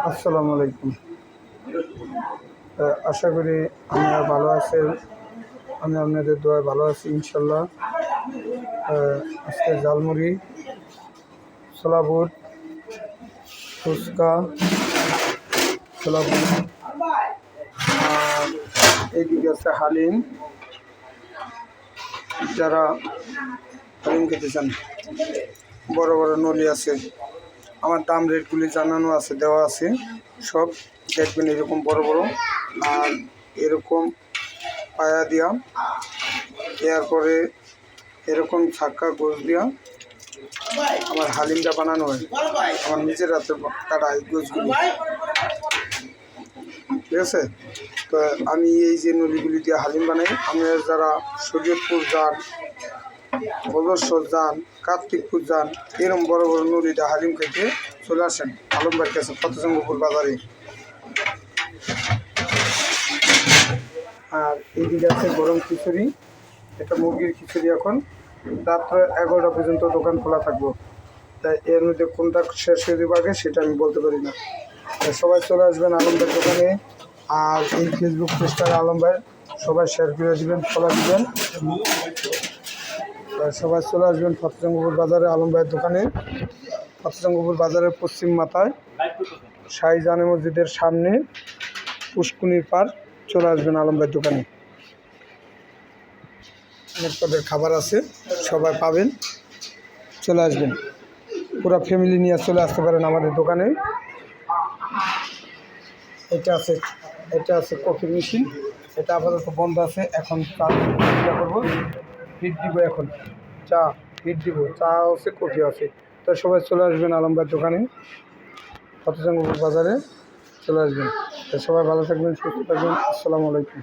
আসসালামু আলাইকুম। আশা করি আপনারা ভালো আছেন। আমি আপনাদের দোয়ায় ভালো আছি ইনশাল্লাহ। আজকে ঝালমুড়ি, ছোলা বুট, ফুচকা, ছোলা বুট, আর এইদিকে আছে হালিম। যারা হালিম খেতে চান, বড় বড় নলি আছে, আমার দাম রেটগুলি জানানো আছে, দেওয়া আছে। সব দেখবেন এরকম বড় বড়, আর এরকম পায়া দিয়া, এরপরে এরকম ছাক্কা গোছ দিয়া আমার হালিমটা বানানো হয়। আমার নিজের হাতে কাটা এই গোছগুলি, ঠিক আছে। তো আমি এই যে নলিগুলি দিয়ে হালিম বানাই। আপনারা যারা শরীয়তপুর যান, বদরশোল যান, কার্তিকপুর যান, এরকম বড় বড় নদীতে হালিম খেতে চলে আসেন আলম ভাইয়ের কাছে, ফতেজঙ্গপুর বাজারে। আর এইদিকে আছে গরম খিচুড়ি, এটা মুরগির খিচুড়ি। এখন রাত্র 11টা পর্যন্ত দোকান খোলা থাকবো, তাই এর মধ্যে কোনটা শেষ হয়ে দেবো আগে সেটা আমি বলতে পারি না। সবাই চলে আসবেন আলম ভাইয়ের দোকানে। আর এই ফেসবুক পেজটা আলম ভাই সবাই শেয়ার করে দেবেন, ফলো দেবেন। সবাই চলে আসবেন ফতেজঙ্গপুর বাজারে আলম ভাইয়ের দোকানে। ফতেজঙ্গপুর বাজারের পশ্চিম মাথায় শাহী জামে মসজিদের সামনে পুষ্কুনির পার চলে আসবেন আলম ভাইয়ের দোকানে। অনেক পদের খাবার আছে, সবাই পাবেন, চলে আসবেন। পুরো ফ্যামিলি নিয়ে চলে আসতে পারেন আমাদের দোকানে। এটা আছে কফি মেশিন, এটা আপাতত বন্ধ আছে। এখন চা করবো, হিট দিব। এখন চা হিট দিব, চা আছে, কফি আছে। তো সবাই চলে আসবেন আলম ভাইয়ের দোকানে, ফতেজঙ্গপুর বাজারে চলে আসবেন। তো সবাই ভালো থাকবেন, সুস্থ থাকবেন। আসসালামু আলাইকুম।